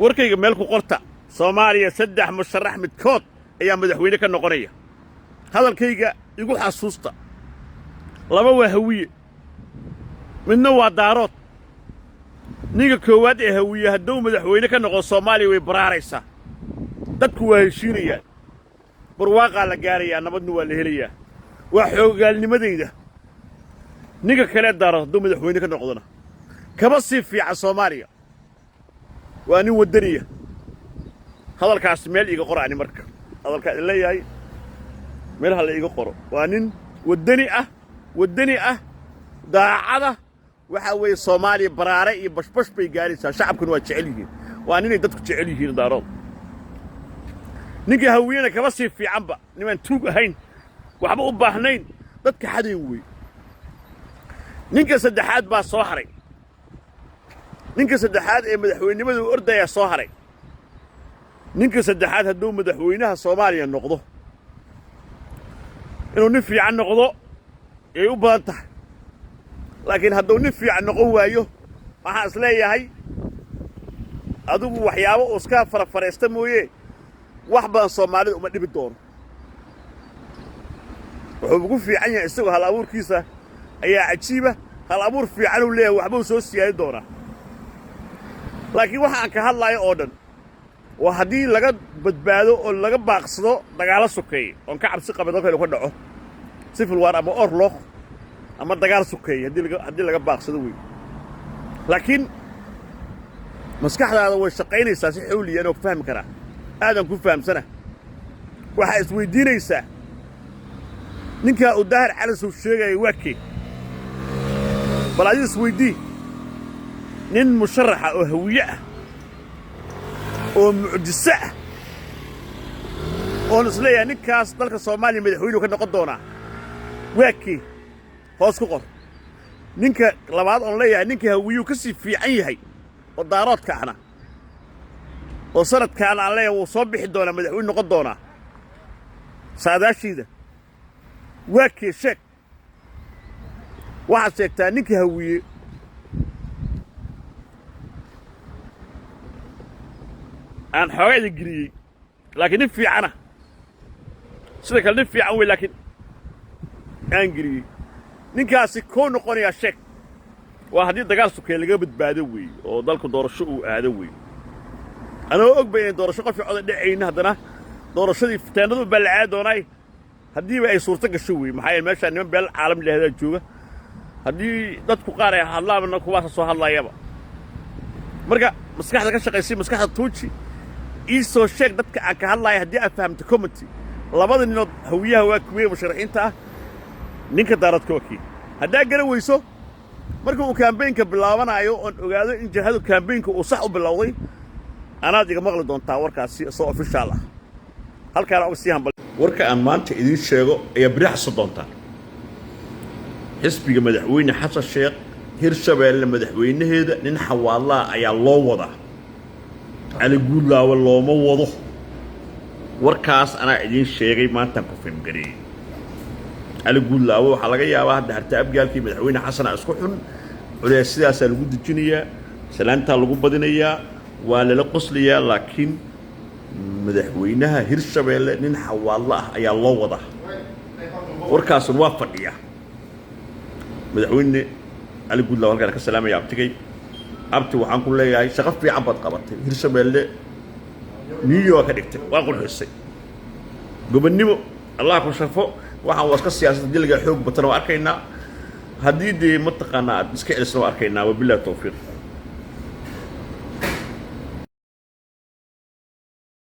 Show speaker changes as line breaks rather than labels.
warkayga meel ku qorta Soomaaliya 3 musharax midkood ayaa madaxweyne ka noqonaya hadalkayga igu xasuusta laba waa hawiye midna waa daarood ninka koowaad ee hawiye hadduu madaxweyne ka noqon Soomaaliya way baraaraysaa dadku waa heshiinayaan barwaaqa la gaarayaa nabadna waa la helayaa waa xoogaalnimadeyda ninka kale daarood hadduu madaxweyne ka noqdona kaba sii fiican Soomaaliya waa nin wadaniya hadalkaas meel iga qorani marka hadalka in leeyahay meel hal iga qoro waa nin wadani ah daacada waxa weey Soomaaliya baraare iyo bashbash bay gaaraysaa shacabkuna waa jecel yihiin waa nin ay dadku jecel yihiin daarood ninka hawiyana kaba sii fiicanba niman tuug ahayn waxba u baahnayn dadka xadeen way ninka saddexaad baa soo haray ninka saddexaad ee madaxweynimada ordaya soo haray ninka saddexaad hadduu madaxweynaha Soomaaliya noqdo inuu nin fiican noqdo ay u badan tahay laakiin hadduu nin fiican noqon waayo waxa isleeyahay adigu waxyaabo oo iska farafareysta mooyee wax badan Soomaalida uma dhibi doono wuxuu ugu fiican yahay isagoo hal abuurkiisa ayaa cajiiba hal abuur fiican uu leeyahay waxba soo siyaadi doona laakiin waxa aan ka hadlayo oo dhan waa haddii laga badbaado oo laga baaqsado dagaalo sokeeye oon ka cabsi qabin dalka inuu ka dhaco civil war ama orlog ama dagaal sokeeye haddii laga baaqsado wey laakiin maskaxdaada way shaqaynaysaa si xawliyan oo fahmi karaa aadan ku fahamsana waxaa isweydiinaysaa ninka uu daahir cali soo sheegay waakii bal adiga isweydii nin musharaxa oo hawiye ah oo mucjiso ah oo isleeyahay ninkaas dalka Soomaaliya madaxweyne ka noqon doona waakii hoos ku qor ninka labaad oo leeyahay ninka hawiye ka sii fiican yahay oo daaroodka ahna oo sanadkan aan leeyahay uu soo bixi doona madaxweyne noqon doona saadaashiida waakii sheeg waxa sheegtaa ninka hawiye aan xoogaada geliyay laakiin nin fiicana sida kale nin fiican way laakiin aan geliyay ninkaasi koo noqonaya sheeg waa haddii dagaal sukay laga badbaado weey oo dalku doorasho uu aado weey anoo og bay in doorasho qof cod dhacayna haddana doorashadii fitaanadu balcaa doonay haddii ay suurto gasho weey maxay meesha niman beel caalam leeyahay jooga haddii dadku qaar ay hadlaabna kuwaas soo hadlayaba marka maskaxda ka shaqaysay maskaxda tuuji isoo sheeg dadka aan ka hadlay haddii aad fahamto committee labada ninood hawiyaha waa kuwii musharaxiinta ah ninka daaradka wakii haddaa garan weyso marka uu campaign-ka bilaabanayo oon ogaado in jihadu campaign-ka uu sax u bilowday anaad iga maqli doontaa warkaasi soo official ah halkaan uga sii hanbal warka aan maanta idin sheego ayaa biri xasan doontaa xisbiga madaxweyne xasan sheekh hirshabeelle madaxweynaheeda nin xawaadlaa ayaa loo wadaa على جود لا والله ما وضح وركاس أنا عدين شيء ما تنكفين قري على جود لا وحلاقي يا واحد هرتاب قال في مدحوين حسن أسكحن ولا السياسة الجود الجنية سلامتها الجود بدنية ولا لقصلية لكن مدحوينها هرشبيل ننحو الله يا الله وضح وركاس الوافق يا مدحوين على جود لا وقال لك السلام يا عبتكي abti waxaan ku leeyahay shaqo fiican baad qabatay hirshabeelle niyo ka dhigtay waa qulxisay gobonnimo allah ku shafo waxaan waska siyaasadda dilga xoog badan oo arkaynaa haddii mataqaanaa iska celisno arkaynaa wabillahi tawfiiq